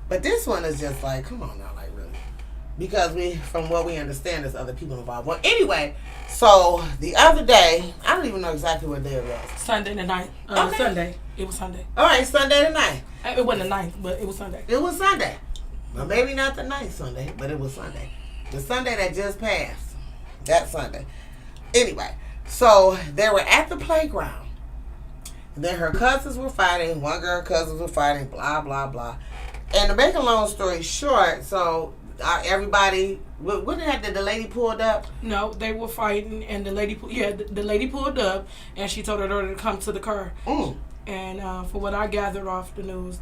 But this one is just like, come on now, like really. Because from what we understand, there's other people involved. Well, anyway, so the other day, I don't even know exactly what day it was. Sunday the night. Okay. Sunday. It was Sunday. All right, Sunday the night. It wasn't the ninth, but it was Sunday. It was Sunday. Well, maybe not the ninth Sunday, but it was Sunday. The Sunday that just passed. That Sunday. Anyway, so they were at the playground. And then her cousins were fighting. One girl cousins were fighting, blah, blah, blah. And to make a long story short, so everybody, what did the lady pulled up? No, they were fighting, and the lady, the lady pulled up, and she told her daughter to come to the car. And for what I gathered off the news,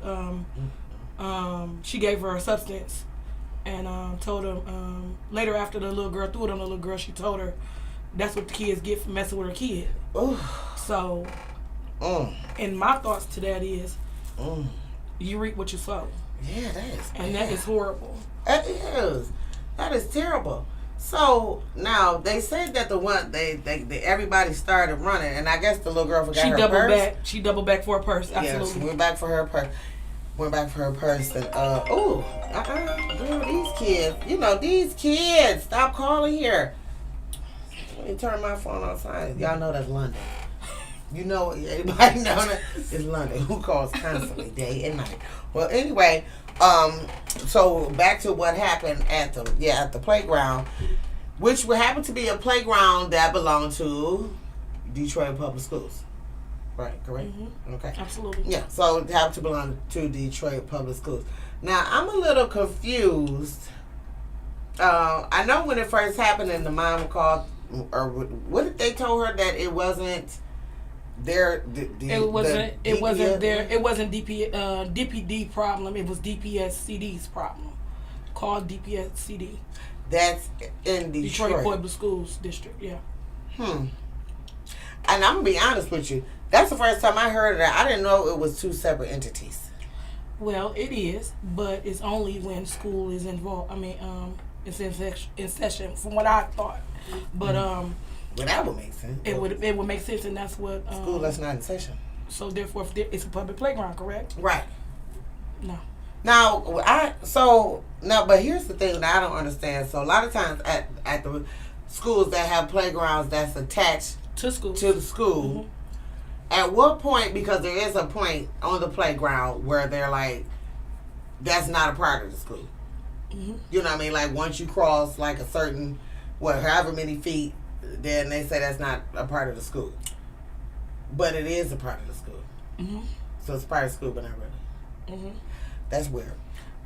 she gave her a substance, and told her later after the little girl threw it on the little girl, she told her that's what the kids get for messing with her kid. Ooh. So, and my thoughts to that is, you reap what you sow. Yeah, that is. And that is horrible. That is. That is terrible. So now they said that the one they everybody started running, and I guess the little girl forgot her purse. She doubled back for her purse. Absolutely. Yeah, she went back for her purse. And girl, these kids, stop calling here. Let me turn my phone on silent. Y'all know that's London. You know, everybody know that it's London. Who calls constantly, day and night? Well, anyway, so back to what happened at the playground, which would happen to be a playground that belonged to Detroit Public Schools. Right, correct? Mm-hmm. Okay. Absolutely. Yeah, so it happened to belong to Detroit Public Schools. Now, I'm a little confused. I know when it first happened and the mom called, or what did they told her that it wasn't their it wasn't DPD problem. It was DPSCD's problem. Called DPSCD. That's in Detroit Public Schools District. Yeah. And I'm gonna be honest with you. That's the first time I heard of that. I didn't know it was two separate entities. Well, it is, but it's only when school is involved. I mean, it's in session, from what I thought. But well, that would make sense. It would make sense, and that's what school that's not in session. So therefore, it's a public playground, correct? Right. No. But here's the thing that I don't understand. So a lot of times at the schools that have playgrounds that's attached to the school. Mm-hmm. At what point, because there is a point on the playground where they're like, that's not a part of the school. Mm-hmm. You know what I mean? Like once you cross like a certain, however many feet, then they say that's not a part of the school. But it is a part of the school. Mm-hmm. So it's part of the school, but not really. Mm-hmm. That's weird.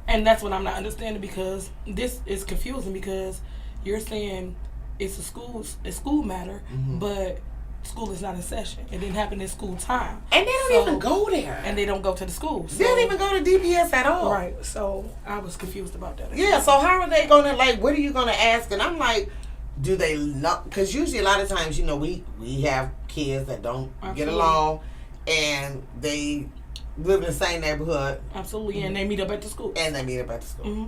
And that's what I'm not understanding, because this is confusing, because you're saying it's a school matter, mm-hmm. but school is not in session. It didn't happen in school time. And they don't even go there. And they don't go to the school. So. They don't even go to DPS at all. Right. So I was confused about that. Yeah, so how are they going to, what are you going to ask? And I'm like, do they not? Because usually a lot of times, we have kids that don't get along, and they live in the same neighborhood. Absolutely. Mm-hmm. And they meet up at the school. Mm-hmm.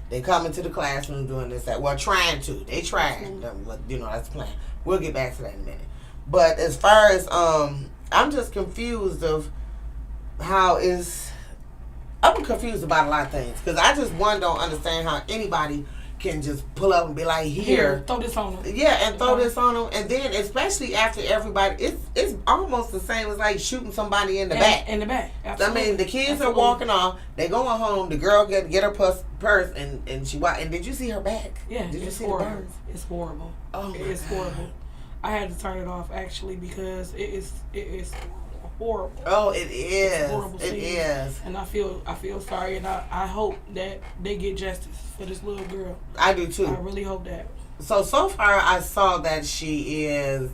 They come into the classroom doing this, that. Well, trying to. They tried. Mm-hmm. That's the plan. We'll get back to that in a minute. But as far as, I'm just confused of I'm confused about a lot of things. Because I just, don't understand how anybody can just pull up and be like, here. Throw this on them. Yeah, and throw this on them. And then, especially after everybody, it's almost the same as like shooting somebody in the back. In the back, absolutely. I mean, the kids are walking off. They going home. The girl get her purse, and she walk. And did you see her back? Yeah, did you see horrible. the birds? It's horrible. Oh, it's horrible. I had to turn it off, actually, because it is horrible. Oh, it is. It's horrible. It is. And I feel sorry, and I hope that they get justice for this little girl. I do too. I really hope that. So far, I saw that she is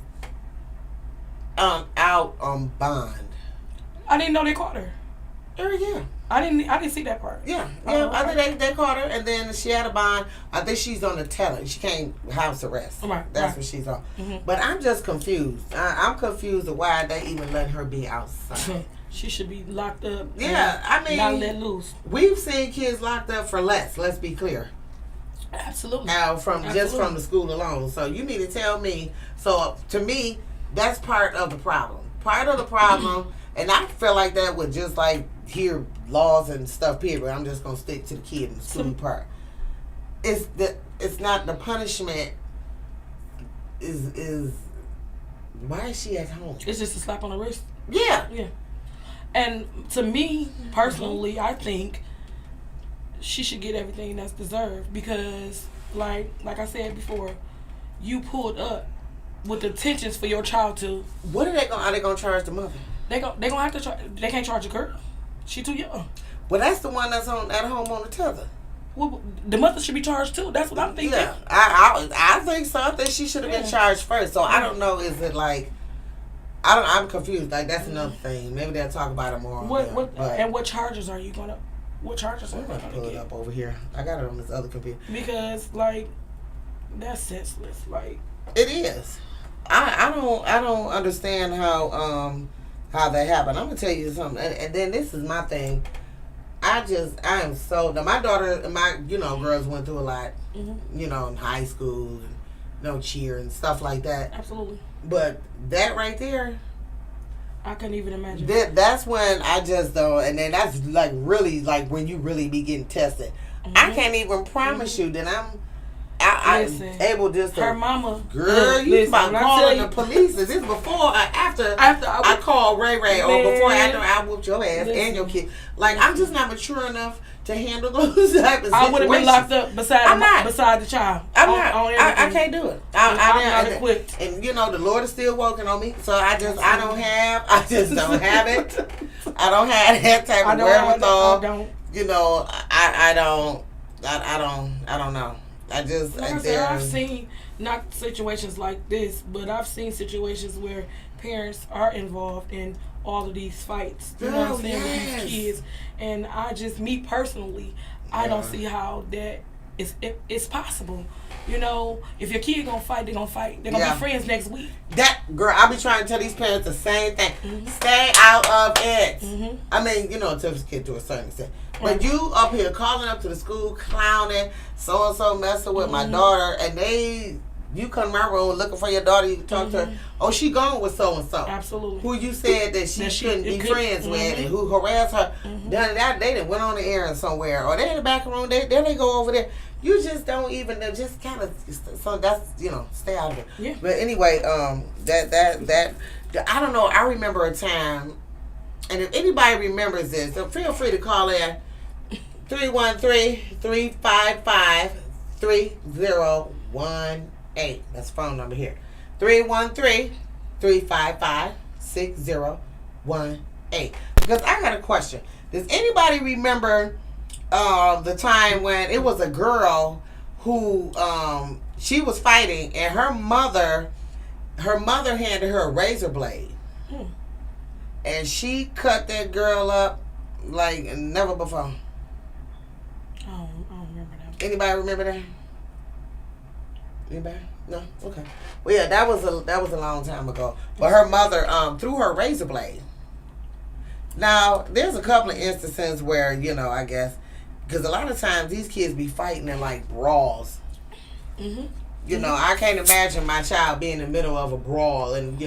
out on bond. I didn't know they caught her. Yeah. I didn't see that part. Yeah. I think they caught her, and then she had a bond. I think she's on the teller. She can't house arrest. Right. That's what she's on. Mm-hmm. But I'm just confused. I'm confused of why they even let her be outside. She should be locked up. Yeah, I mean, not let loose. We've seen kids locked up for less. Let's be clear. Absolutely. Now, just from the school alone. So you need to tell me. So to me, that's part of the problem. Part of the problem And I feel like that with just like here laws and stuff. Period. I'm just gonna stick to the kid and the student part. It's not the punishment. Is why is she at home? It's just a slap on the wrist. Yeah. Yeah. And to me personally, I think she should get everything that's deserved because, like I said before, you pulled up with the intentions for your child to. What are they gonna charge the mother? They gonna have to charge. They can't charge a girl. She too young. Well, that's the one that's at home on the tether. Well, the mother should be charged too. That's what I'm thinking. Yeah, I think so. I think she should have been charged first. So I don't know. Is it like I'm confused. Like that's another thing. Maybe they'll talk about it more. What charges are you gonna? What charges are you gonna pull it up over here? I got it on this other computer. Because like that's senseless. Like it is. I don't understand how that happened. I'm gonna tell you something. And then this is my thing. I am so now my daughter and my girls went through a lot, in high school and cheer and stuff like that. Absolutely. But that right there, I couldn't even imagine. That's when I just don't. And then that's like really like when you really be getting tested. I can't even promise you that I'm able just to. Her mama, girl, you about calling the police? Is this before or after I called Ray Ray or before after I whooped your ass and your kid? Like I'm just not mature enough to handle those type of situations. I would have been locked up beside the child. I'm not. I can't do it. I'm not equipped. And the Lord is still working on me, so I just don't have it. I don't have that type of wherewithal. I don't know. I've seen not situations like this, but I've seen situations where parents are involved in all of these fights. You know what I'm saying, with these kids. And me personally, I don't see how that it's possible. If your kid gonna fight, they're gonna fight. They're gonna be friends next week. That girl, I be trying to tell these parents the same thing. Stay out of it. I mean, to the kid to a certain extent. But you up here calling up to the school, clowning, so and so messing with my daughter, and you come to my room looking for your daughter, you can talk to her. Oh, she gone with so and so. Absolutely. Who you said that she couldn't be friends with, and who harassed her. Done that, they done went on the errand somewhere, or they in the back room. Then they go over there. You just don't even just kind of. So that's stay out of it. Yeah. But anyway, that I don't know. I remember a time, and if anybody remembers this, so feel free to call in 313-355-3018. That's the phone number here. 313-355-6018. Because I got a question. Does anybody remember the time when it was a girl who she was fighting and her mother handed her a razor blade, and she cut that girl up like never before? I don't remember that. Anybody remember that? Anybody? No? Okay. Well, yeah, that was a long time ago. But her mother threw her razor blade. Now, there's a couple of instances where, I guess, because a lot of times these kids be fighting in like brawls. I can't imagine my child being in the middle of a brawl and,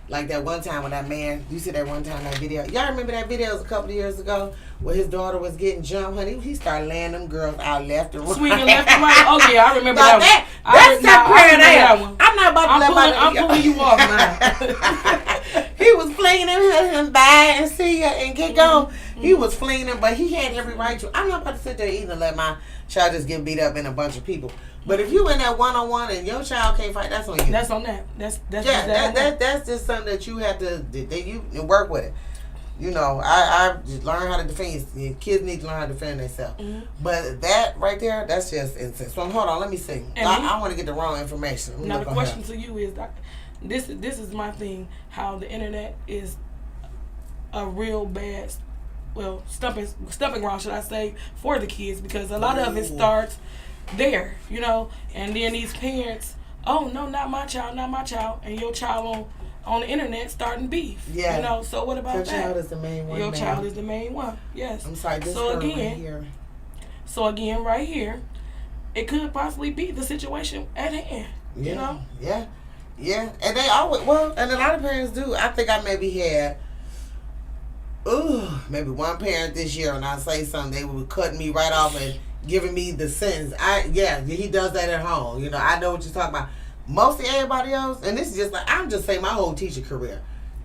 like that one time when that man, you see that one time, that video. Y'all remember that video? It was a couple of years ago where his daughter was getting jumped, honey. He started laying them girls out left and right. Swinging left and right. Oh, yeah, I remember that one. That's that prayer there. I'm not about to I'm pulling you off now. He was flinging him by and see ya and get going. He was flinging him, but he had every right to. I'm not about to sit there either and let my child just get beat up in a bunch of people. But if you in that one-on-one and your child can't fight, that's on you. That's on that. That's just something that you have to you work with it. I just learn how to defend. Kids need to learn how to defend themselves. But that right there, that's just insane. So hold on, let me see. I want to get the wrong information. Now the question to you is, this is my thing. How the internet is a real bad, stumping ground, should I say, for the kids, because a lot of it starts there, and then these parents, oh no, not my child, and your child on the internet starting beef. Yeah. So what about your that? Your child is the main one. Your child is the main one. Yes. I'm sorry. This right here. So again, right here, it could possibly be the situation at hand. Yeah. And they always and a lot of parents do. I think I maybe had maybe one parent this year, when I say something, they would cut me right off and giving me the sentence. He does that at home. You know, I know what you're talking about. Mostly everybody else, and this is just like, I'm just saying my whole teacher career.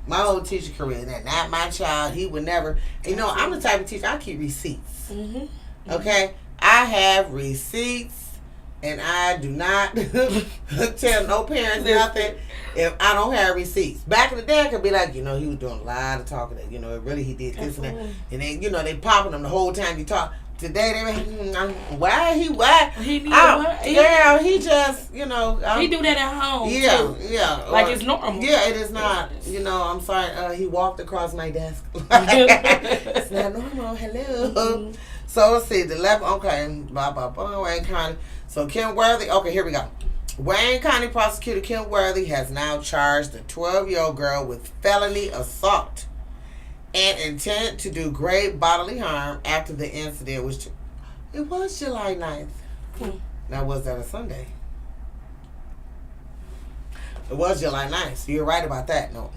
That not my child. He would never. You know, I'm the type of teacher, I keep receipts. Mm-hmm. Okay? I have receipts, and I do not tell no parents nothing if I don't have receipts. Back in the day, I could be like, you know, he was doing a lot of talking. You know, really he did this and that. And then, you know, they popping them the whole time you talk. Today, they why? He just, you know. He do that at home, yeah, too. Yeah. Like it's normal. Yeah, it is not. You know, I'm sorry. He walked across my desk. It's not normal. Hello. Mm-hmm. So, let's see. The left, okay. Blah, blah, blah. Wayne County. So, Kim Worthy. Okay, here we go. Wayne County prosecutor Kim Worthy has now charged a 12-year-old girl with felony assault and intent to do great bodily harm after the incident, which it was July 9th. Now, was that a Sunday? It was July 9th, so you're right about that. No,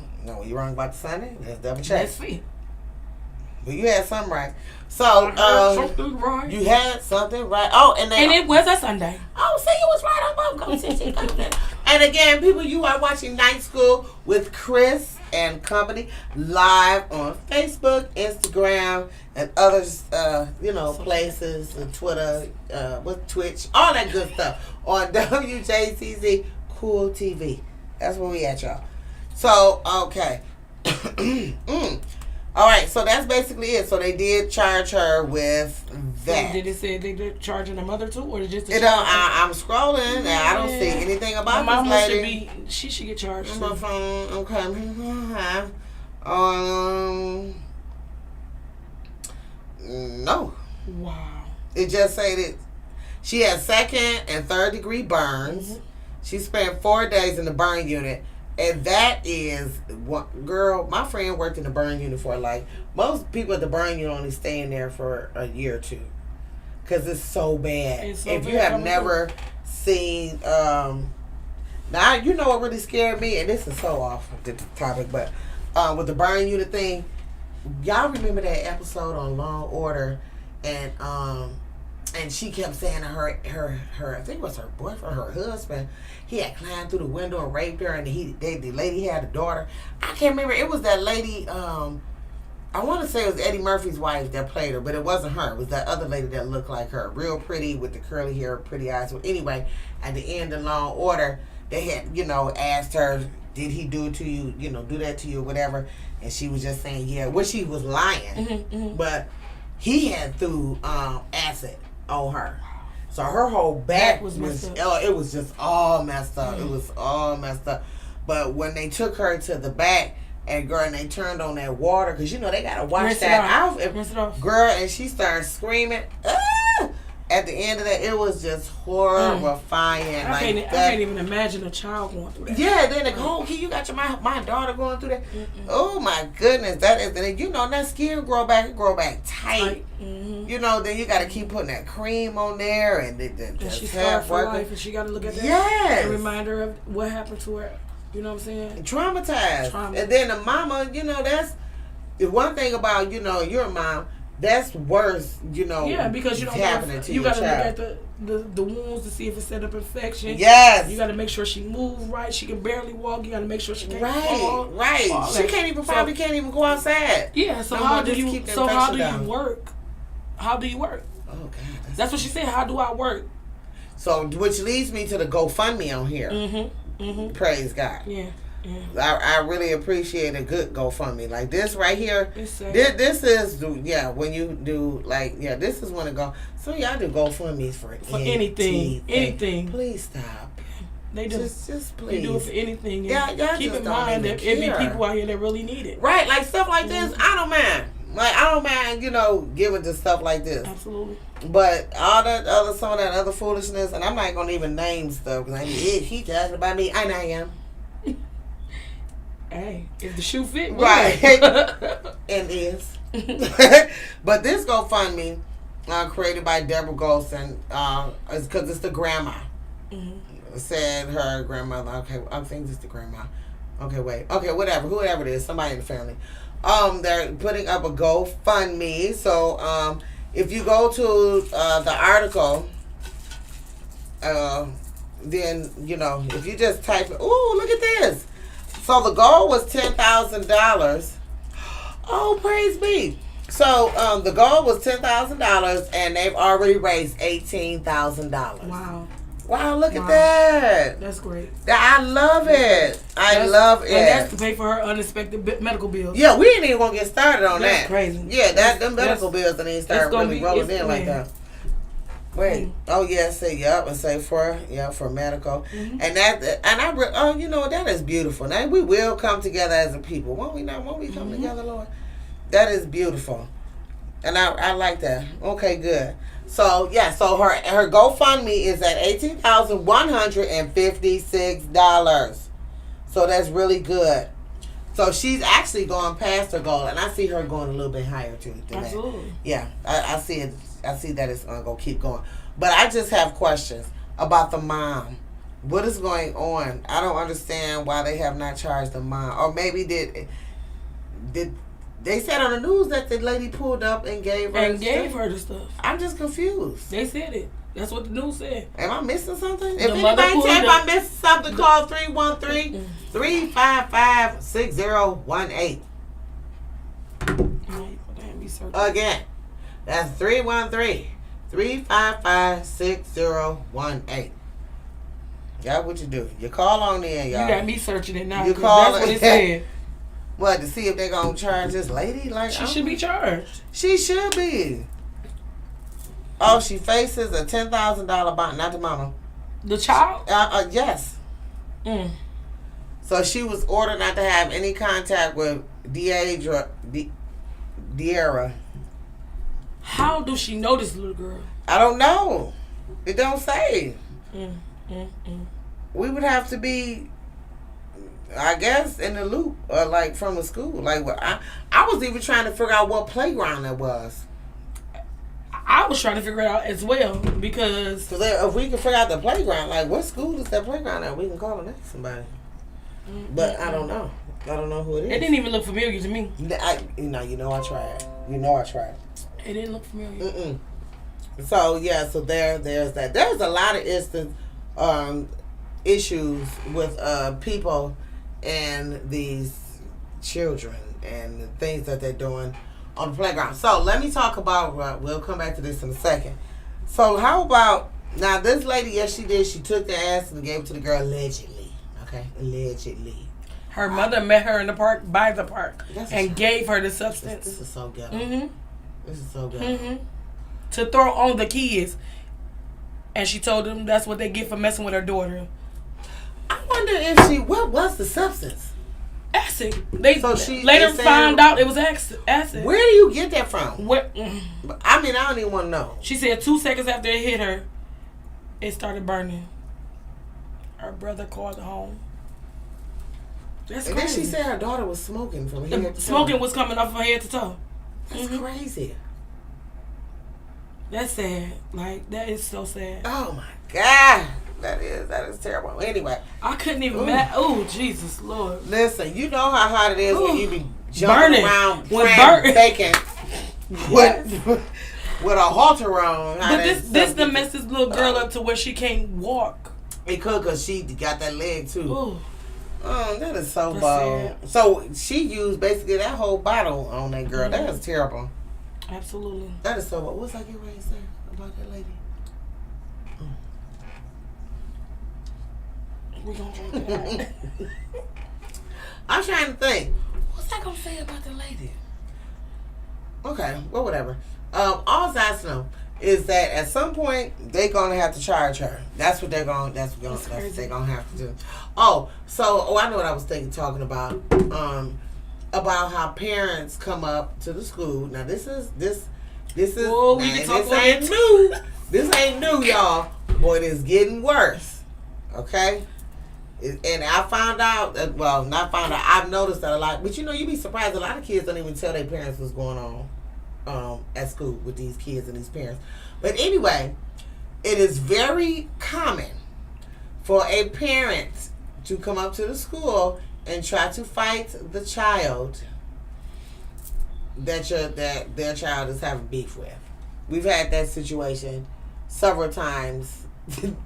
you're wrong about the Sunday. Let's double check. Let's see. But you had something right. So, something right. You had something right. Oh, and it was a Sunday. Oh, see, you was right on both. And again, people, you are watching Night School with Chris and company live on Facebook, Instagram, and other, places, and Twitter, with Twitch, all that good stuff on Wjzz Cool TV. That's where we at, y'all. So, okay. All right, so that's basically it. So they did charge her with that. Did it say they did charging the mother too, or just? I'm scrolling and I don't see anything about this lady. She should get charged. On my phone, okay. No. Wow. It just said that she had 2nd and 3rd degree burns. Mm-hmm. She spent 4 days in the burn unit. And that is what, girl, my friend worked in the burn unit for, like, most people at the burn unit only stay in there for a year or two. Because it's so bad. If you have never seen, now, you know what really scared me? And this is so off the topic, but with the burn unit thing, y'all remember that episode on Law and Order? And she kept saying to her, I think it was her boyfriend, her husband, he had climbed through the window and raped her, and the lady had a daughter. I can't remember. It was that lady, I want to say it was Eddie Murphy's wife that played her, but it wasn't her. It was that other lady that looked like her. Real pretty with the curly hair, pretty eyes. Well, anyway, at the end of Law and Order, they had, asked her, did he do it to you, do that to you or whatever? And she was just saying, yeah. Well, she was lying. Mm-hmm, mm-hmm. But he had threw acid on her. So her whole back was it was just all messed up. Mm-hmm. It was all messed up. But when they took her to the back, and they turned on that water, because they gotta wash that out. Rinse it off. Girl, and she started screaming. Ah! At the end of that, it was just horrifying. I can't even imagine a child going through that. Yeah, then they go, okay, you got my daughter going through that. Mm-mm. Oh my goodness, that is, and that skin grow back tight. Mm-hmm. Then you got to keep putting that cream on there, and she's scarred for life, and she got to look at that. Yes, a reminder of what happened to her. You know what I'm saying? Traumatized. And then the mama, that's the one thing about you're a mom. That's worse, Yeah, because you don't happening to you got to look at the wounds to see if it's set up infection. Yes. You got to make sure she moves right. She can barely walk. You got to make sure she can't fall. Right. She can't even go outside. Yeah. So how do you work? How do you work? Oh God. That's what she said. How do I work? So, which leads me to the GoFundMe on here. Mm-hmm. Mm-hmm. Praise God. Yeah. I really appreciate a good GoFundMe like this right here. This is when you do this is when it go. So y'all do GoFundMes for anything. Please stop. They do. Just please. They do it for anything. Yeah, keep in mind that it be people out here that really need it. Right, like stuff like this. I don't mind. I don't mind, giving to stuff like this. Absolutely. But all some of that other foolishness, and I'm not gonna even name stuff because he talking about me, and I am. Hey, if the shoe fit, right? It is. But this GoFundMe, created by Deborah Golson, is because it's the grandma. Mm-hmm. Said her grandmother. Okay, I think it's the grandma. Okay, wait. Okay, whoever it is, somebody in the family. They're putting up a GoFundMe. So if you go to the article, then if you just type, ooh, look at this. So the goal was $10,000. Oh, praise be. So the goal was $10,000, and they've already raised $18,000. Wow. Wow, look at that. That's great. I love it. I love it. And that's to pay for her unexpected medical bills. Yeah, we ain't even going to get started on that's that. Crazy. Yeah, them medical bills don't even start really rolling in like that. Wait. Oh, yeah, say, and say for medical. Mm-hmm. And that is beautiful. Now, we will come together as a people. Won't we not? Won't we come together, Lord? That is beautiful. And I like that. Okay, good. So, so her GoFundMe is at $18,156. So that's really good. So she's actually going past her goal, and I see her going a little bit higher too. Absolutely. That. Yeah, I see it. I see that it's going to keep going. But I just have questions about the mom. What is going on? I don't understand why they have not charged the mom. Or maybe did they said on the news that the lady pulled up and gave her the stuff. I'm just confused. They said it. That's what the news said. Am I missing something? If anybody tell me I'm missing something, call 313-355-6018. Again, that's 313-355-6018. Y'all, what you do? You call on in, y'all. You got me searching it now. You call that's what it said. What, to see if they're going to charge this lady? Like she should be charged. She should be. Oh, she faces a $10,000 bond. Not the mama. The child? Yes. So she was ordered not to have any contact with Deidra. How does she know this little girl? I don't know. It don't say. We would have to be, I guess, in the loop, or like from the school. Like, I was even trying to figure out what playground it was. I was trying to figure it out as well because if we can figure out the playground, like what school is that playground at, we can call and ask somebody. But I don't know. I don't know who it is. It didn't even look familiar to me. I tried. It didn't look familiar. So so there's that. There's a lot of issues with people and these children and the things that they're doing on the playground. So let me talk about, we'll come back to this in a second. So how about, now this lady, yes she did, she took the ass and gave it to the girl allegedly. Okay? Allegedly. Her mother met her in the park, by the park, and gave her the substance. This is so ghetto. This is so ghetto. To throw on the kids. And she told them that's what they get for messing with her daughter. I wonder if what was the substance? Acid. They later found out it was acid. Where do you get that from? Where, I mean, I don't even want to know. She said 2 seconds after it hit her, it started burning. Her brother called home. That's crazy. And then she said her daughter was smoking from head to toe. Smoking was coming off her head to toe. That's crazy. That's sad. Like, that is so sad. Oh my God. That is terrible. Anyway. I couldn't even oh, Jesus, Lord. Listen, you know how hot it is when you be jumping around bacon with a halter on. But this done messed this little girl up to where she can't walk. It could, because she got that leg too. Ooh. Oh, that is so bold. So she used basically that whole bottle on that girl. That is terrible. Absolutely. That is so bold. What's I get ready to say about that lady? We're going to drink that. I'm trying to think. What's I going to say about the lady? Okay, well, whatever. All I know is that at some point they're going to have to charge her. That's what they're going. That's what they're going to have to do. I know what I was talking about. About how parents come up to the school. Now this is. Whoa, we can talk about ain't new. This ain't new, y'all. Boy, it is getting worse. Okay. And I found out that, I've noticed that a lot, but you'd be surprised, a lot of kids don't even tell their parents what's going on at school with these kids and these parents. But anyway, it is very common for a parent to come up to the school and try to fight the child that their child is having beef with. We've had that situation several times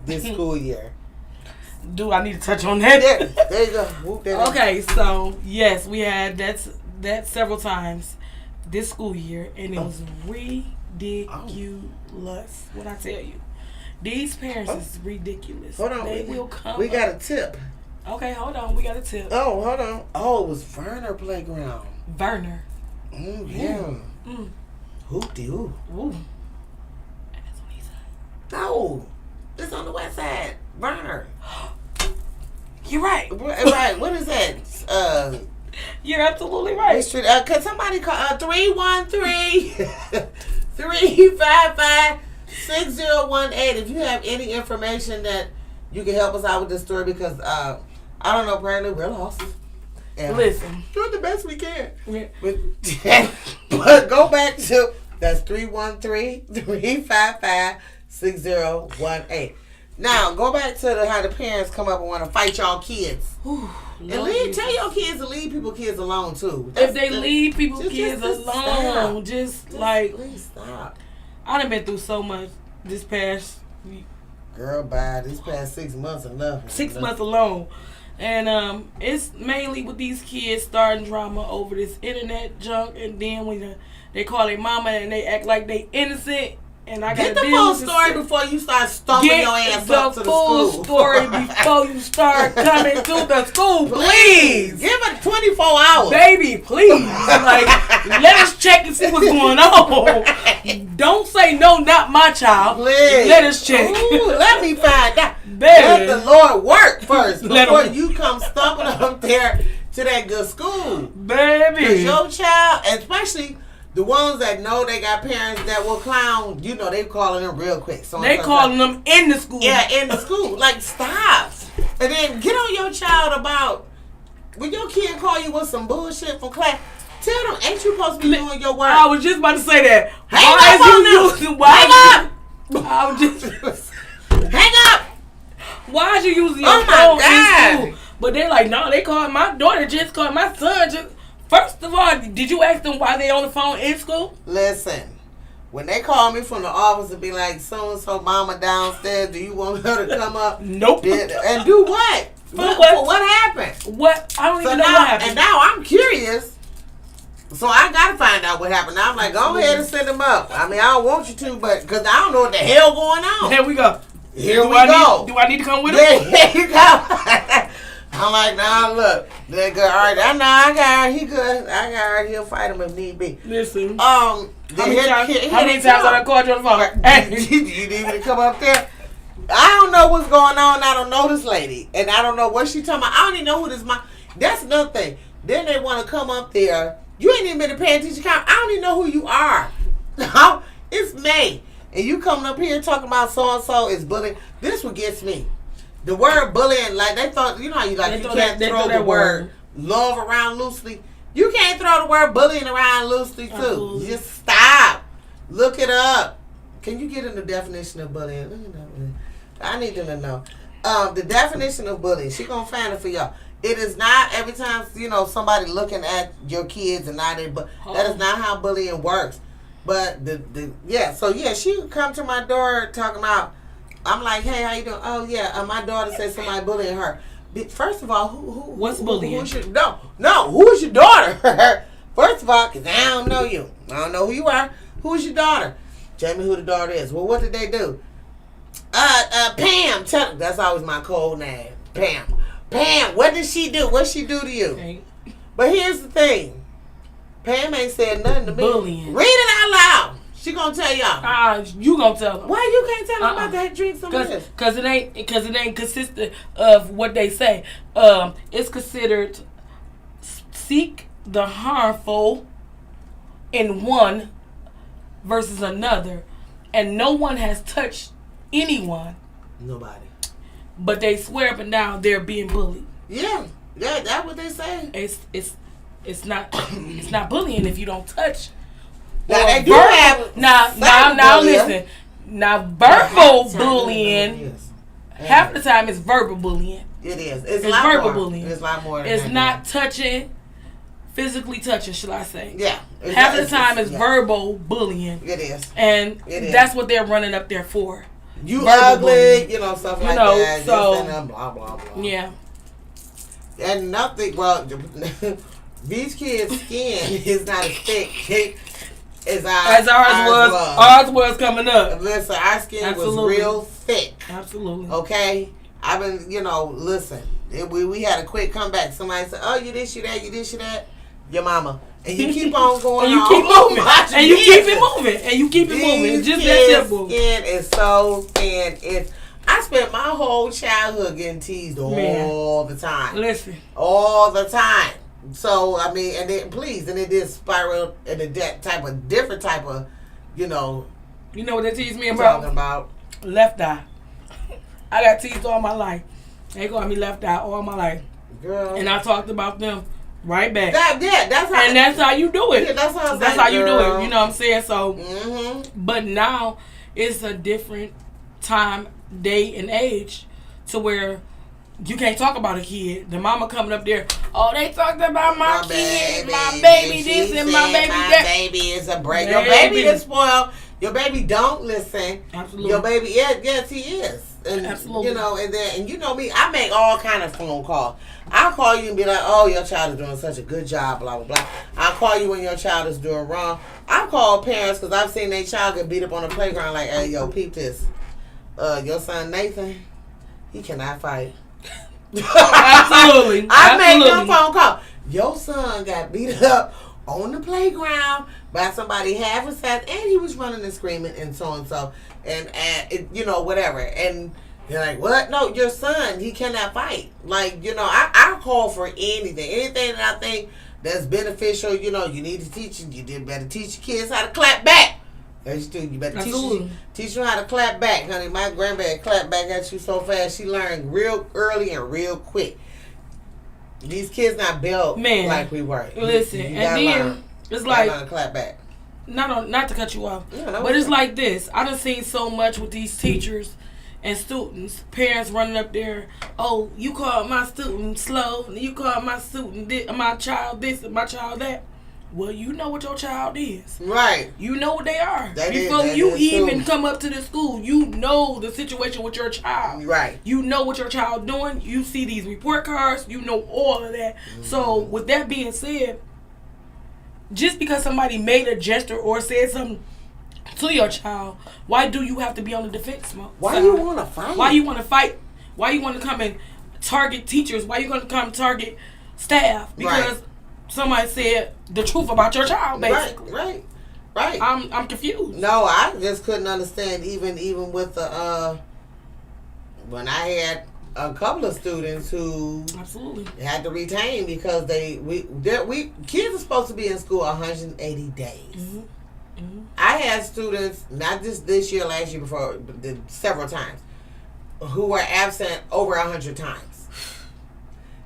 this school year. Do I need to touch on that? There you go. Whoop that okay, so yes, we had that several times this school year, and it was ridiculous. What I tell you, these parents is ridiculous. Hold on, they will come. We got a tip. Okay, hold on. We got a tip. Oh, hold on. Oh, it was Werner Playground. Werner. Yeah. Hoop-de-hoop. Ooh. That's on the east side. No, it's on the west side. Werner. You're right. Right. What is that? You're absolutely right. Street. Could somebody call 313-355-6018 if you have any information that you can help us out with this story, because I don't know, apparently we're lost. And listen, doing the best we can. Yeah. But go back to, that's 313-355-6018. Now go back to how the parents come up and want to fight y'all kids. Ooh, and tell your kids to leave people kids alone too. If they leave people kids alone, just please stop. I done been through so much this past week. Girl, by this past 6 months enough. 6 months alone. And it's mainly with these kids starting drama over this internet junk, and then when they call their mama and they act like they innocent, and I get the full story before you start stomping your ass up to the school. Get the full story before you start coming to the school, please. Give it 24 hours. Baby, please. Like, let us check and see what's going on. Don't say no, not my child. Please. Let us check. Ooh, let me find out. Baby. Let the Lord work first before you come stumbling up there to that good school. Baby. Because your child, and especially the ones that know they got parents that will clown, you know, they calling them real quick. So they calling them in the school. Yeah, in the school. Like, stop. And then get on your child about, when your kid call you with some bullshit from class, tell them, ain't you supposed to be doing your work? I was just about to say that. Hang up. Why is you using your phone in school? But they're like, no, they called my daughter, just called my son. First of all, did you ask them why they on the phone in school? Listen, when they call me from the office and be like, so-and-so mama downstairs, do you want her to come up? Nope. And do what? What happened? What? I don't even know what happened. And now I'm curious. So I got to find out what happened. Now I'm like, go ahead and send them up. I mean, I don't want you to, but because I don't know what the hell going on. Here we go. Here we go. Do I need to come with him? There you go. I'm like, nah, look. They're good. All right, I got her. He good. I got her. He'll fight him if need be. Listen. How many times have I called you on the phone? You need me to come up there? I don't know what's going on. I don't know this lady. And I don't know what she talking about. I don't even know who this mom. That's another thing. Then they want to come up there. You ain't even been paying attention. I don't even know who you are. It's May. And you coming up here talking about so-and-so is bullying. This what gets me. The word bullying, like they thought, you know how you can't throw the word love around loosely. You can't throw the word bullying around loosely too. Absolutely. Just stop. Look it up. Can you get in the definition of bullying? I need them to know. The definition of bullying. She gonna find it for y'all. It is not every time, you know, somebody looking at your kids and not it, but that is not how bullying works. But she would come to my door talking about, I'm like, hey, how you doing? Oh yeah, my daughter said somebody bullying her. First of all, what's bullying? Who's your daughter? First of all, because I don't know you. I don't know who you are. Who's your daughter? Tell me who the daughter is. Well, what did they do? Pam. That's always my code name. Pam. Pam, what did she do? What she do to you? Okay. But here's the thing. Pam ain't said nothing to me. Bullying. Read it out loud. She gonna tell y'all. You gonna tell them. Why you can't tell them about that? Drink some of this. Because it ain't consistent of what they say. It's considered seek the harmful in one versus another, and no one has touched anyone. Nobody. But they swear up and down they're being bullied. Yeah, that's what they say. It's not bullying if you don't touch. Now they do have now listen. Now verbal bullying, half the time it's verbal bullying. It is. It's verbal bullying. It's a lot more than it's not touching, physically touching, shall I say. Yeah. Half of the time it's verbal bullying. It is. And that's what they're running up there for. You verbal ugly, bullying. Stuff like that. So, and blah, blah, blah. Yeah. And nothing, well, these kids' skin is not as thick as ours was. Ours was coming up. Listen, our skin was real thick. Absolutely. Okay? I've been, listen. We had a quick comeback. Somebody said, oh, you this, you that, you this, you that. Your mama. And you keep on going and you keep moving. And you keep it moving. And you keep it moving. It's just that simple. Skin is so thin. I spent my whole childhood getting teased all the time. Listen. All the time. So, I mean, and it did spiral in a different type of, You know what they teased me about? Talking about? Left eye. I got teased all my life. They called me left eye all my life. Girl. And I talked about them right back. That's how you do it. Yeah, that's how you do it. You know what I'm saying? So, mm-hmm. But now it's a different time, day, and age to where you can't talk about a kid. The mama coming up there, oh, they talked about my kid, my baby this and my baby that. My baby is a break. Your baby is spoiled. Your baby don't listen. Absolutely. Your baby, yes, he is. And, absolutely. And you know me, I make all kind of phone calls. I'll call you and be like, oh, your child is doing such a good job, blah, blah, blah. I'll call you when your child is doing wrong. I've called parents because I've seen their child get beat up on the playground like, hey, yo, peep this. Your son Nathan, he cannot fight. Absolutely. I make them phone call. Your son got beat up on the playground by somebody half a size, and he was running and screaming and so and so, and whatever. And you're like, what? No, your son, he cannot fight. Like, I call for anything that I think that's beneficial. You need to teach. You better teach your kids how to clap back. That's you do. You better teach them how to clap back, honey. My grandbaby clapped back at you so fast. She learned real early and real quick. These kids not built like we were. Listen, you and then it's like to clap back. Not to cut you off, but it's like this. I done seen so much with these teachers and students, parents running up there. Oh, you called my student slow. You called my student my child this and my child that. Well, you know what your child is. Right. You know what they are. Before you even come up to the school, you know the situation with your child. Right. You know what your child doing. You see these report cards. You know all of that. Mm-hmm. So, with that being said, just because somebody made a gesture or said something to your child, why do you have to be on the defense mode? Why you want to fight? Why you want to fight? Why you want to come and target teachers? Why you going to come target staff? Because somebody said the truth about your child, basically. Right. I'm confused. No, I just couldn't understand even with the when I had a couple of students who absolutely had to retain because kids are supposed to be in school 180 days. Mm-hmm. Mm-hmm. I had students, not just this year, last year, before, but several times, who were absent over 100 times.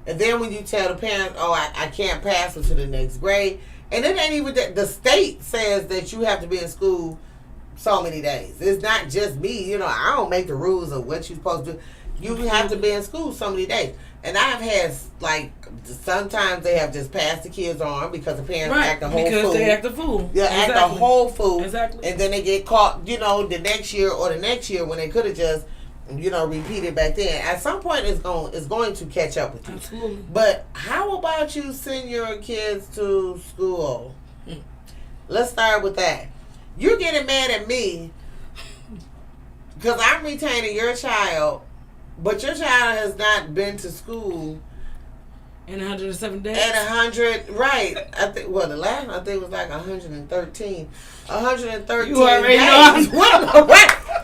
And then when you tell the parents, oh, I can't pass them to the next grade, and it ain't even that. The state says that you have to be in school so many days. It's not just me. I don't make the rules of what you're supposed to do. You have to be in school so many days. And I've had, sometimes they have just passed the kids on because the parents act a whole fool. Because they act a fool. Yeah, act a whole fool. Exactly. And then they get caught, the next year or the next year when they could have just repeated back then. At some point, it's going to catch up with you. Absolutely. But how about you send your kids to school? Let's start with that. You're getting mad at me because I'm retaining your child, but your child has not been to school in 107 days. At 100, right? I think. Well, the last I think was like 113. 113 you already days. Know.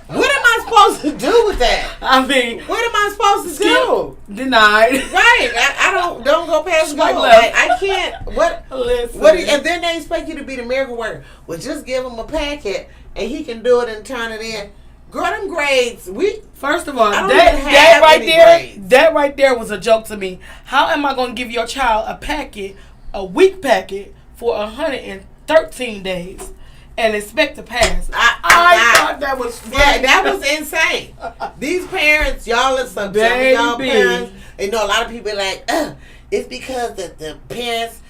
What am I supposed to do with that? I mean, what am I supposed to do? Denied. Right. I don't go past go. I can't. What? Listen. And then they expect you to be the miracle worker. Well, just give him a packet and he can do it and turn it in. Girl, them grades. First of all, that right there was a joke to me. How am I going to give your child a week packet for 113 days and expect to pass? I thought that was funny. Yeah, that was insane. These parents, y'all listen, some of y'all parents, a lot of people are like, it's because the parents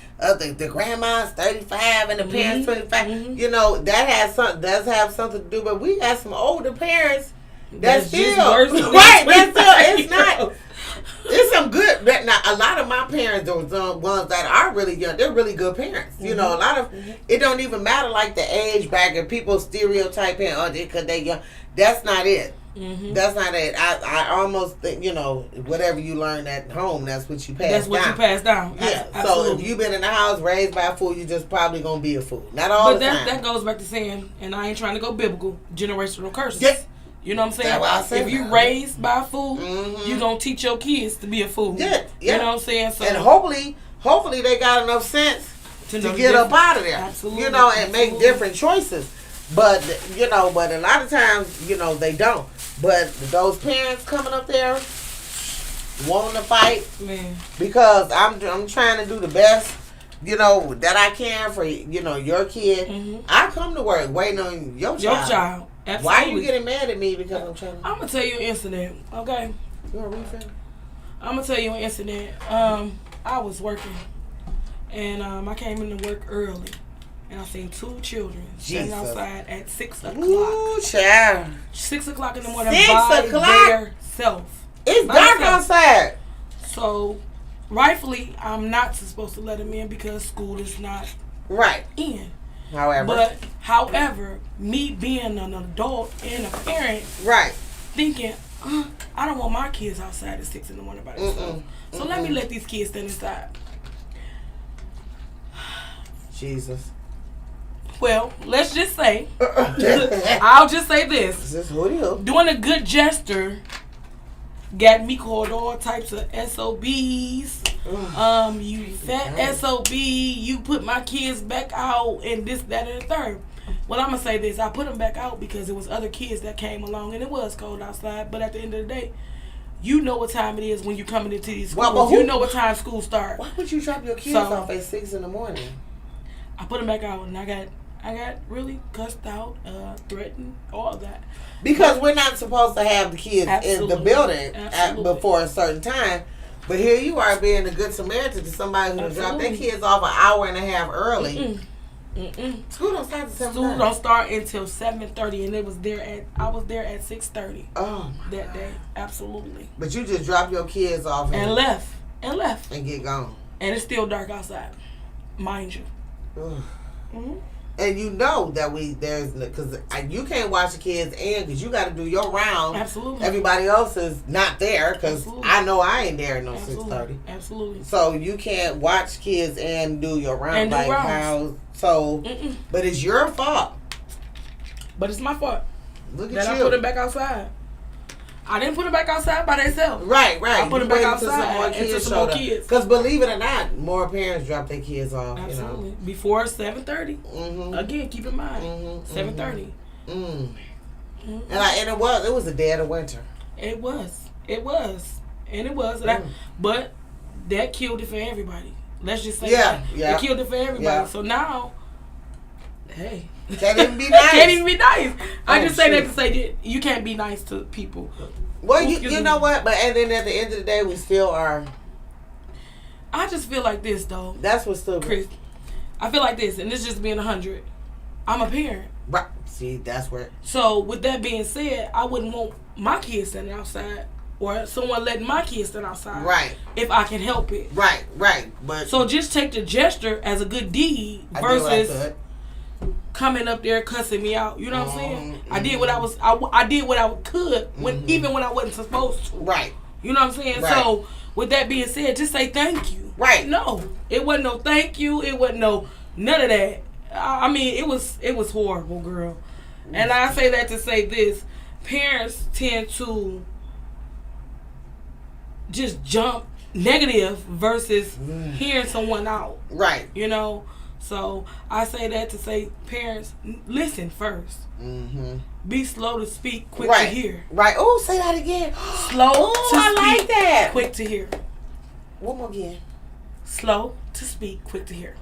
the grandma's 35 and the parents 25. You know, that does have something to do. But we got some older parents that's still right. That's still, it's not. It's some good. Now, a lot of my parents, those ones that are really young, they're really good parents. You know, a lot of it don't even matter like the age bracket. People stereotyping, because they young. That's not it. That's not it. I almost think, you know, whatever you learn at home, that's what you pass down. That's what you pass down. Yeah. Absolutely. So if you've been in the house raised by a fool, you just probably gonna be a fool. Not all the time. But that goes back to saying, and I ain't trying to go biblical, generational curses. Yeah. You know what I'm saying? That's what I said. If you raised by a fool, you gonna teach your kids to be a fool. Yeah. You know what I'm saying? So, and hopefully they got enough sense to get up out of there. Absolutely. You know, and make different choices. But you know, but a lot of times, you know, they don't. But those parents coming up there wanting to fight, man, because I'm trying to do the best, you know, that I can for, you know, your kid. I come to work waiting on your child. Absolutely. Why are you getting mad at me because I'm trying to... I'm going to tell you an incident, okay? You want to refill? I'm going to tell you an incident. I was working, and I came into work early, and I seen 2 children standing outside at 6 o'clock. Ooh, child. 6 o'clock in the morning 6 by o'clock? themselves. It's dark outside. So, rightfully, I'm not supposed to let them in because school is not in. However, me being an adult and a parent, thinking, I don't want my kids outside at 6 in the morning by themselves. So let me let these kids stand inside. Jesus. Well, let's just say, I'll just say this. Doing a good gesture got me called all types of SOBs. You fat SOB, you put my kids back out, and this, that, and the third. Well, I'm going to say this. I put them back out because it was other kids that came along, and it was cold outside. But at the end of the day, you know what time it is when you're coming into these schools. Well, you know what time school starts. Why would you drop your kids off at 6 in the morning? I put them back out, and I got really cussed out, threatened, all of that. Because we're not supposed to have the kids in the building before a certain time. But here you are being a good Samaritan to somebody who dropped their kids off an hour and a half early. School don't start until 7:30. School don't start until 7:30, and I was there at 6:30. Oh, that day, absolutely. But you just dropped your kids off and left and get gone. And it's still dark outside, mind you. And you know that because you can't watch the kids in because you got to do your round. Absolutely. Everybody else is not there because I know I ain't there at no 6:30. Absolutely. So you can't watch kids and do your round And but it's your fault. But it's my fault. Look at that you. I put them back outside. I didn't put them back outside by themselves. Right. I put them back outside until some more kids. Because believe it or not, more parents drop their kids off. Absolutely. You know. Before 7:30. Again, keep in mind 7:30. And it was a dead of winter. It was. But that killed it for everybody. Let's just say that. It killed it for everybody. Yeah. So now, hey. Can't even be nice. Can't even be nice. I just say that to say that you can't be nice to people. Well, you know what? But and then at the end of the day, we still are. I just feel like this, though. That's what's still Chris. I feel like this, and this just being 100. I'm a parent. Right. See, that's where. So with that being said, I wouldn't want my kids standing outside or someone letting my kids stand outside. Right. If I can help it. Right. But so just take the gesture as a good deed versus coming up there cussing me out. You know what I'm saying? I did what I did what I could even when I wasn't supposed to. Right. You know what I'm saying? Right. So with that being said, just say thank you. Right. No, it wasn't no thank you. It wasn't no none of that. I mean, it was horrible, girl. And I say that to say this: parents tend to just jump negative versus hearing someone out. Right. You know. So I say that to say, parents, listen first. Be slow to speak, quick to hear. Right. Oh, say that again. Slow to speak, like that. Quick to hear. One more again. Slow to speak, quick to hear.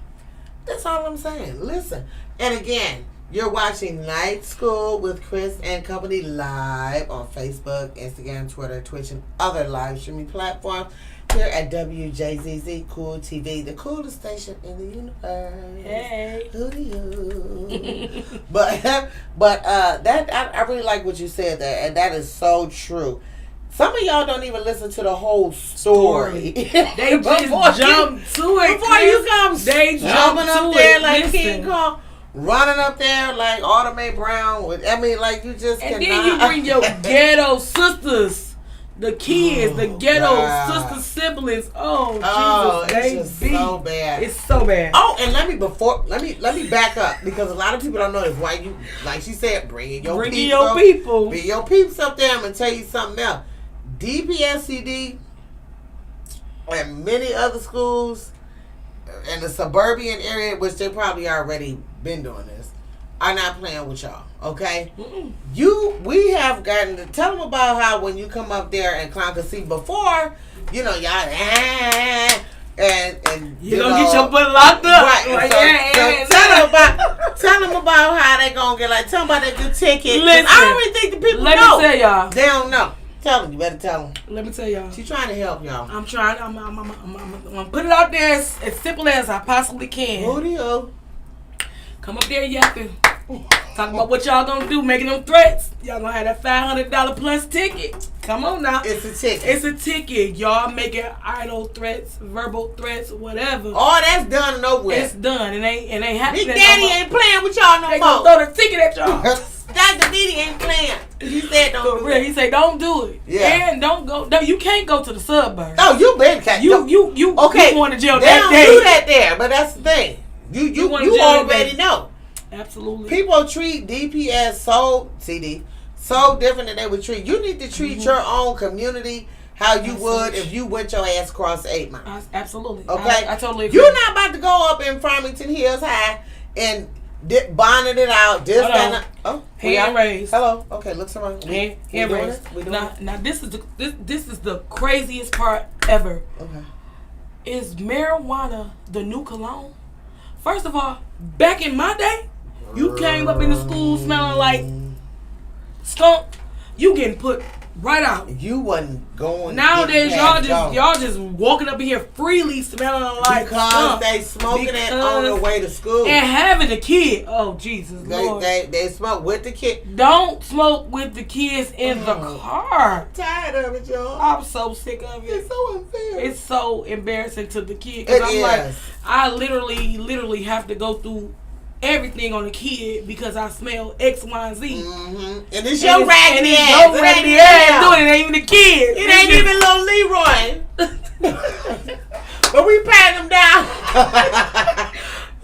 That's all I'm saying. Listen. And again, you're watching Night School with Chris and Company live on Facebook, Instagram, Twitter, Twitch, and other live streaming platforms. here at Wjzz Cool TV, the coolest station in the universe. Hey. Who do you? but that I really like what you said there, and that is so true. Some of y'all don't even listen to the whole story. They just jump to it. Before you come, they jumping up there like Listen. King Kong, running up there like Automate Brown. Like you just and cannot. then you bring your ghetto sisters, the kids, the ghetto sister siblings. Oh Jesus, it's just so bad. It's so bad. Oh, and let me back up because a lot of people don't know this. Why you, like she said, bring your people. Bring your peeps up there. I'm gonna tell you something else. DPSCD and many other schools in the suburban area, which they probably already been doing this, are not playing with y'all. Okay, we have gotten to tell them about how when you come up there and clown, cause see before, you know y'all and you gonna get your butt locked up. Right. Like, so tell them about how they gonna get, like, tell them about that good ticket. Listen, I don't even think the people let know. me tell y'all. They don't know. Tell them. You better tell them. Let me tell y'all. She's trying to help y'all. I'm trying. I'm gonna put it out there as simple as I possibly can. Who do you? Come up there yapping. Talking about what y'all gonna do, making them threats. Y'all gonna have that $500 plus ticket. Come on now. It's a ticket. It's a ticket. Y'all making idle threats, verbal threats, whatever. All that's done and over with. It's done. It ain't happening. Big Daddy ain't playing with y'all no they more. gonna throw the ticket at y'all. Dr. Diddy ain't playing. He said don't do it. He said don't do it. Yeah. And don't go. No, you can't go to the suburbs. Oh, you been cat. You okay. going to jail they that don't day. do that there, but that's the thing. You already know. Absolutely. People treat DPS so different than they would treat. You need to treat your own community how you would if you went your ass across 8 miles. Absolutely. Okay? I totally agree. You're not about to go up in Farmington Hills High and bonnet it out. Hand raised. Hello. Okay, look around. Hand raised. Now this is the craziest part ever. Okay. Is marijuana the new cologne? First of all, back in my day, you came up in the school smelling like skunk, you getting put right out. You wasn't going. Nowadays, y'all just walking up in here freely smelling like because they smoking it on the way to school and having a kid. Oh Jesus, Lord! They smoke with the kid. Don't smoke with the kids in the car. I'm tired of it, y'all. I'm so sick of it. It's so unfair. It's so embarrassing to the kid because I'm like, I literally have to go through everything on the kid because I smell X, Y, and Z. Mm-hmm. And it's your raggedy ass. Your raggedy ass doing it. Ain't even the kid. It ain't even little Leroy. But we pat him down.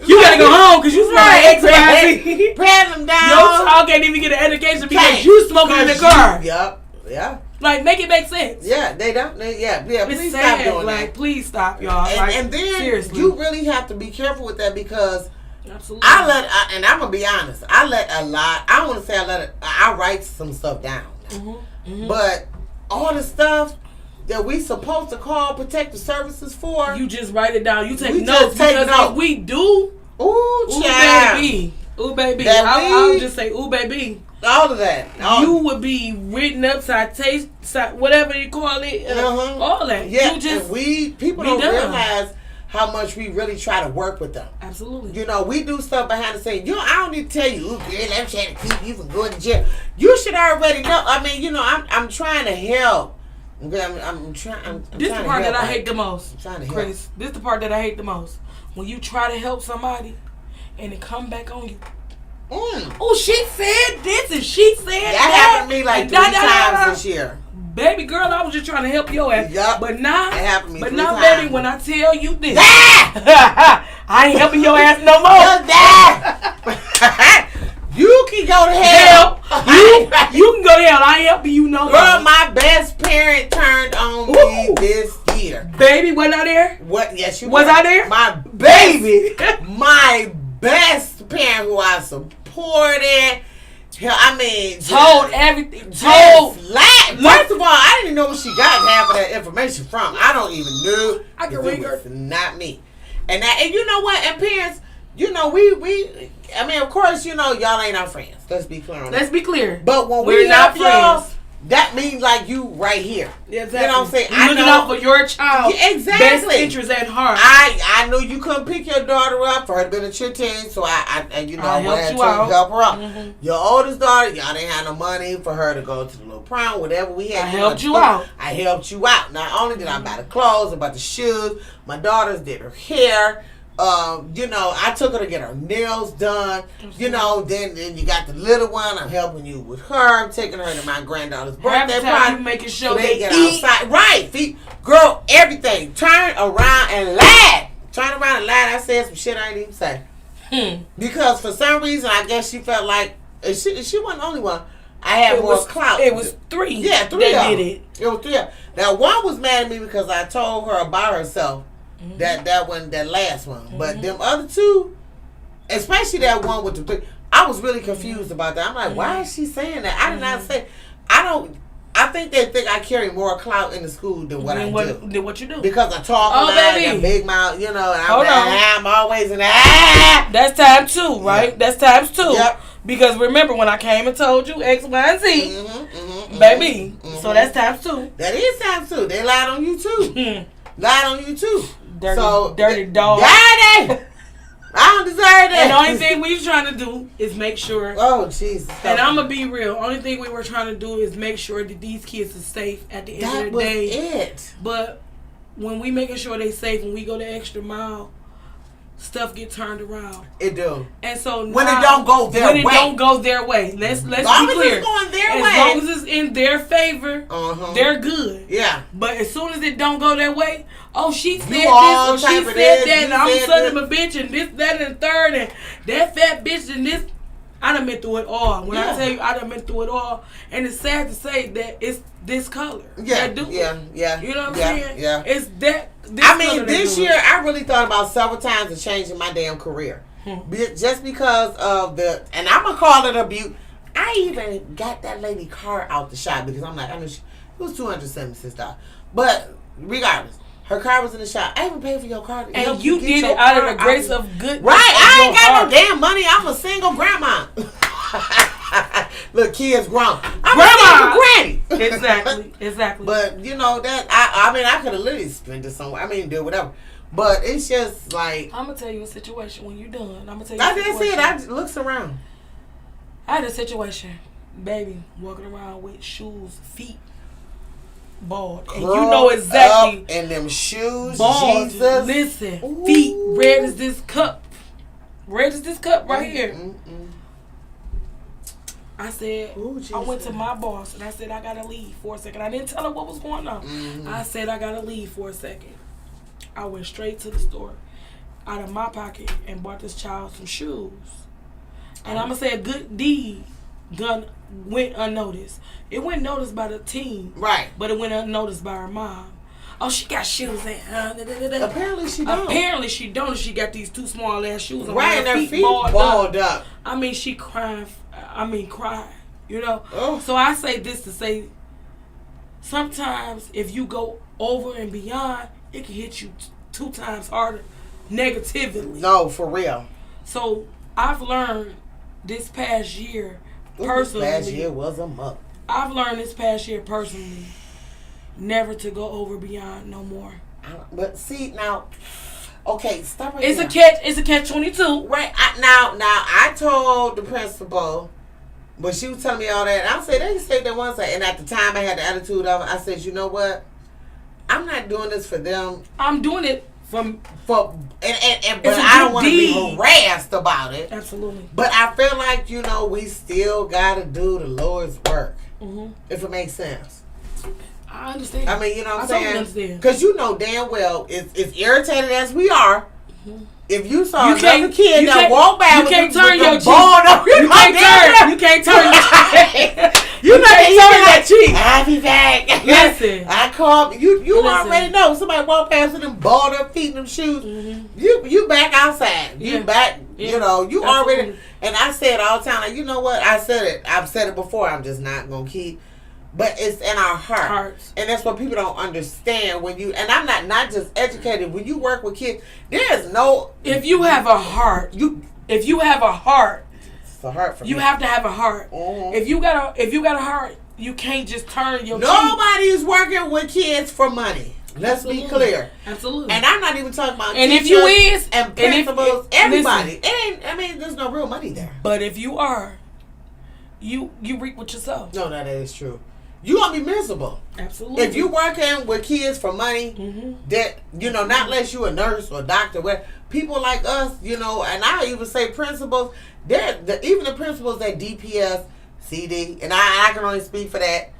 You gotta go home because you smell like X, Y, and Z. Pat him down. Your child can't even get an education because you smoking in the car. Yup. Yeah. Like, make it make sense. Yeah, they don't. Please sad. Stop doing that. Please stop, y'all. And then seriously, you really have to be careful with that because absolutely. and I'm gonna be honest. I write some stuff down, but all the stuff that we supposed to call protective services for, you just write it down. You take notes because if we do, ooh child. Ooh baby, I'll just say ooh baby. All of that. You would be written up, citation, whatever you call it, all that. Yeah, you just people don't realize how much we really try to work with them. Absolutely. You know, we do stuff behind the scenes. I don't need to tell you, ooh, girl, I'm trying to keep you from going to jail. You should already know. I mean, I'm trying to help. I'm trying. This is the part that I hate the most, I'm trying to Chris. Help. This is the part that I hate the most. When you try to help somebody, and it come back on you. Oh, she said this and she said that. Happened to me like 3 times this year. Baby girl, I was just trying to help your ass. Yep. But now, it happened to me 3 times. Baby, when I tell you this, I ain't helping your ass no more. You can go to hell. You can go to hell. I ain't helping you no more. Girl, my best parent turned on me this year. Baby, wasn't I there? What? Yes, you was. I there? My baby. My best parent who I supported. I mean, told everything. First of all, I didn't even know where she got half of that information from. I don't even know. I can read her. Not me. And you know what? And parents, you know, we. I mean, of course, you know, y'all ain't our friends. Let's be clear on that. Let's be clear. But when we help y'all, that means like you right here. Exactly. You know what I'm saying? You're looking out for your child. Yeah, exactly. Best interest at heart. I knew you couldn't pick your daughter up for her to be in a cheer team, so I helped you out. Help her out. Mm-hmm. Your oldest daughter, y'all didn't have no money for her to go to the little prom, whatever we had. I helped you out. I helped you out. Not only did I buy the clothes, I bought the shoes. My daughters did her hair. I took her to get her nails done. Then you got the little one. I'm helping you with her. I'm taking her to my granddaughter's birthday party. You making sure so they get outside. Right, girl, everything. Turn around and laugh. I said some shit I didn't even say. Because for some reason, I guess she felt like she wasn't the only one. I had more clout. It was 3. Yeah, 3 that did it. It was 3 of them. Now one was mad at me because I told her about herself. Mm-hmm. That last one. Mm-hmm. But them other 2, especially that one with the 3, I was really confused about that. I'm like, why is she saying that? I did not say. I think they think I carry more clout in the school than what I do. Than what you do. Because I talk a lot, I got big mouth, and I'm always in the That's times 2, right? Yep. That's times 2. Yep. Because remember when I came and told you X, Y, and Z, baby. So that's times 2. That is times 2. They lied on you too. Lied on you too. Dirty dog. Daddy! I don't deserve that. And the only thing we was trying to do is make sure. Oh, Jesus. And I'm going to be real. Only thing we were trying to do is make sure that these kids are safe at the end of the day. That was it. But when we making sure they safe and we go the extra mile, stuff get turned around. It do. And so when it don't go their way. When it don't go their way. Let's be clear. As long as it's going their way. As long as it's in their favor, they're good. Yeah. But as soon as it don't go their way, she said this or she said that, and I'm son of a bitch and this, that, and the third, and that fat bitch and this. I done been through it all. When I tell you I done been through it all, and it's sad to say that it's this color. Yeah, You know what I'm saying? Yeah. It's that. This year I really thought about several times of changing my damn career, just because of and I'm gonna call it abuse. I even got that lady car out the shop because I'm like, I knew it was $276, but regardless. Her car was in the shop. I even paid for your car. And you did it out of the grace of good. Right. I ain't got no damn money. I'm a single grandma. Look, kids grown. I'm a single granny. Exactly. But, that, I could have literally spent it somewhere. Do whatever. But it's just like. I'm going to tell you a situation when you're done. I'm going to tell you I didn't see it. I just looks around. I had a situation. Baby, walking around with shoes, feet. Bald. And you know exactly. And them shoes, bald. Jesus. Listen, feet red as this cup. Red as this cup right here. I said, I went to my boss and I said, I gotta leave for a second. I didn't tell her what was going on. I said, I gotta leave for a second. I went straight to the store out of my pocket and bought this child some shoes. And I'm gonna say a good deed went unnoticed. It went noticed by the team. Right. But it went unnoticed by her mom. Oh, she got shoes in. Apparently she don't. Apparently she don't. She got these 2 small ass shoes on. Right, and her feet balled up. She crying. Crying. Oh. So I say this to say, sometimes if you go over and beyond, it can hit you 2 times harder negatively. No, for real. So I've learned this past year personally. This past year was a month. I've learned this past year personally never to go over beyond no more. But see now, okay, stop right there. It's a catch 22. Right now I told the principal, but she was telling me all that. And I said they said that once, and at the time I had the attitude of it. I said, you know what? I'm not doing this for them. I'm doing it but I don't want to be harassed about it. Absolutely. But I feel like we still gotta do the Lord's work. If it makes sense. I understand. You know what I'm saying? Because damn well, it's irritated as we are. If you saw another kid that walk by with the ball up, you can't turn your cheek. You can't turn that cheek. I'll be back. Listen. I called you already know. Somebody walk past with them balled up feet and them shoes. You back outside. You back. You already. And I say it all the time. Like, you know what? I said it. I've said it before. I'm just not gonna keep. But it's in our hearts. And that's what people don't understand when you, and I'm not just educated, when you work with kids, there's no. If you have a heart, it's a heart for you me. have to have a heart. If you got a heart, you can't just turn your Nobody is working with kids for money. Let's be clear. Absolutely. And I'm not even talking about and teachers if you is and principals, everybody. Listen, it ain't. I mean, there's no real money there. But if you are, you reap with yourself. No, that is true. You gonna be miserable. Absolutely. If you working with kids for money, that not unless you a nurse or doctor, where people like us, and I even say principals, even the principals at DPS, CD, and I can only speak for that.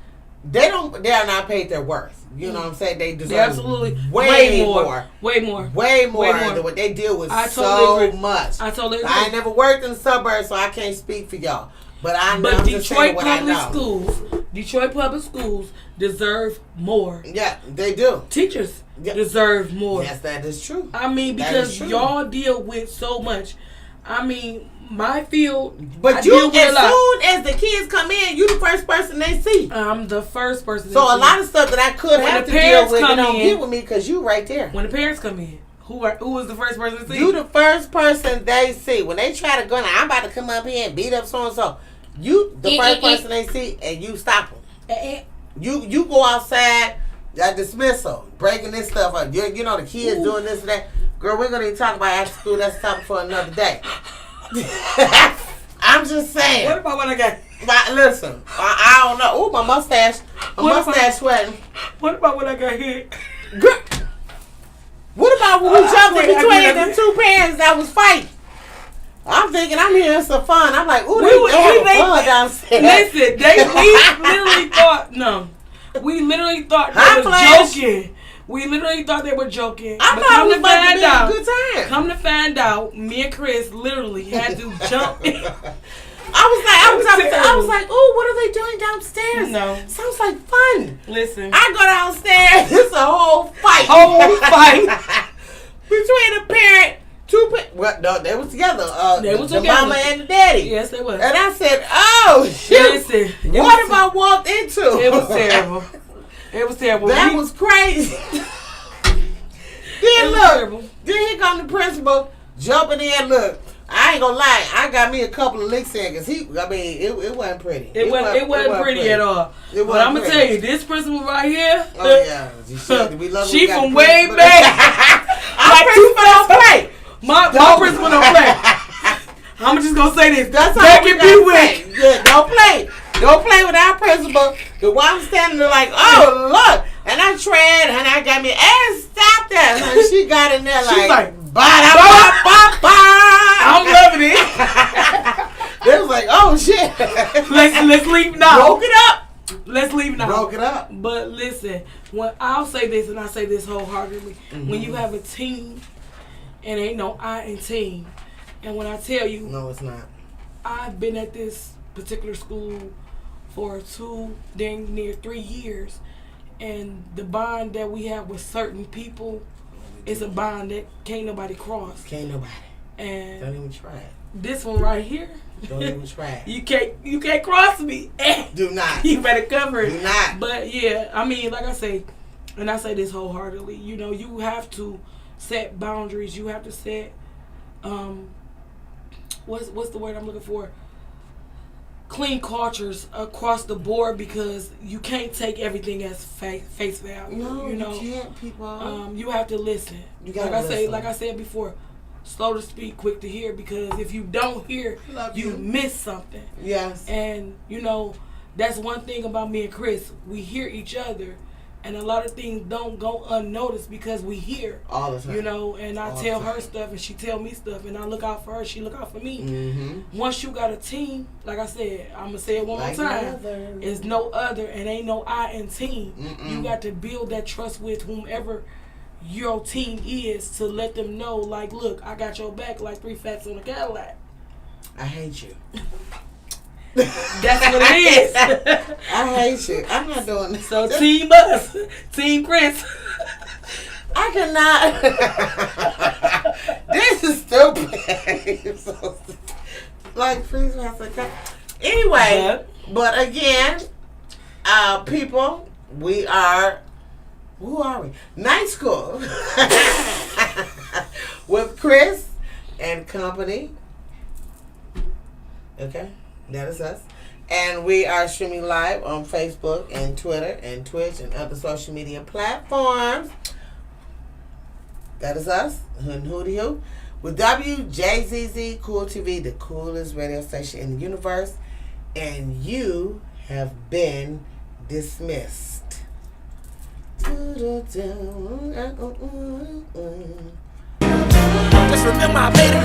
They are not paid their worth. You know what I'm saying? They deserve absolutely way more than what they deal with. I totally agree. Much. I totally agree. I ain't never worked in the suburbs, so I can't speak for y'all. But I'm just saying what I know. Detroit public schools deserve more. Yeah, they do. Teachers deserve more. Yes, that is true. I mean, because y'all deal with so much. I mean, my field. But you, as soon as the kids come in, you the first person they see. I'm the first person. So a lot of stuff that I could have to deal with, don't get with me because you right there. When the parents come in. Who was the first person to see? You the first person they see. When they try to go, I'm about to come up here and beat up so and so. You the first person they see, and you stop them. You go outside, dismissal, breaking this stuff up. The kids doing this and that. Girl, we're gonna even talk about after school. That's something for another day. I'm just saying. What about what I got? Listen, I don't know. Ooh, my mustache sweating. What about what I got here? Girl. What about when we jumped in between the two parents that was fighting? I'm thinking I'm hearing some fun. I'm like, ooh, they having fun downstairs. Listen, we literally thought they were joking. We literally thought they were joking. I thought it was about to be a good time. Come to find out, me and Chris literally had to jump in. I was like, oh, what are they doing downstairs? No. Sounds like fun. Listen. I go downstairs. It's a whole fight. Between the parent, well, no, they was together. They was the together. Mama and the daddy. Yes, they was. And I said, oh, shit. Listen. What have I walked into? It was terrible. It was terrible. That was crazy. Then here come the principal jumping in. Look, I ain't gonna lie, I got me a couple of licks in because it wasn't pretty. It wasn't pretty at all. But I'm gonna tell you, this principal right here. Oh yeah, she from way back. Our principal don't play. My principal don't play. I'm just gonna say this. That's how they can be with. Yeah, don't play. Don't play with our principal. The one I'm standing there like, oh look, and I tread and I got me stop that. And she got in there like I'm loving it. They was like, oh shit. Let's leave now. Broke it up. Let's leave now. Broke it up. But listen, when I'll say this, and I say this wholeheartedly, when you have a team, and ain't no I in team, and when I tell you, no, it's not. I've been at this particular school for 2, dang near 3 years, and the bond that we have with certain people is a bond that can't nobody cross. Can't nobody. And don't even try it. This one right here. Don't even try it. You can't cross me. Do not. You better cover it. Do not. But yeah, I mean, like I say, and I say this wholeheartedly, you have to set boundaries. You have to set what's the word I'm looking for? Clean cultures across the board, because you can't take everything as face value. No, you can't, people. You have to listen. You gotta listen. Like I said before, slow to speak, quick to hear, because if you don't hear, you miss something. Yes. And that's one thing about me and Chris. We hear each other, and a lot of things don't go unnoticed because we hear all the time. And I tell her stuff and she tell me stuff, and I look out for her, she look out for me. Mm-hmm. Once you got a team, like I said, I'm gonna say it one more time. It's no other, and ain't no I in team. You got to build that trust with whomever your team is, to let them know, like, look, I got your back like 3 fats on a Cadillac. I hate you. That's what it is. I hate you. I'm not doing this. So team us, team Chris. I cannot. This is stupid. Like, please, anyway, but again, people, we are. Who are we? Night School with Chris and company. Okay, that is us. And we are streaming live on Facebook and Twitter and Twitch and other social media platforms. That is us, and Hootie Hoo, with Wjzz Cool TV, the coolest radio station in the universe. And you have been dismissed. Just remember I made it.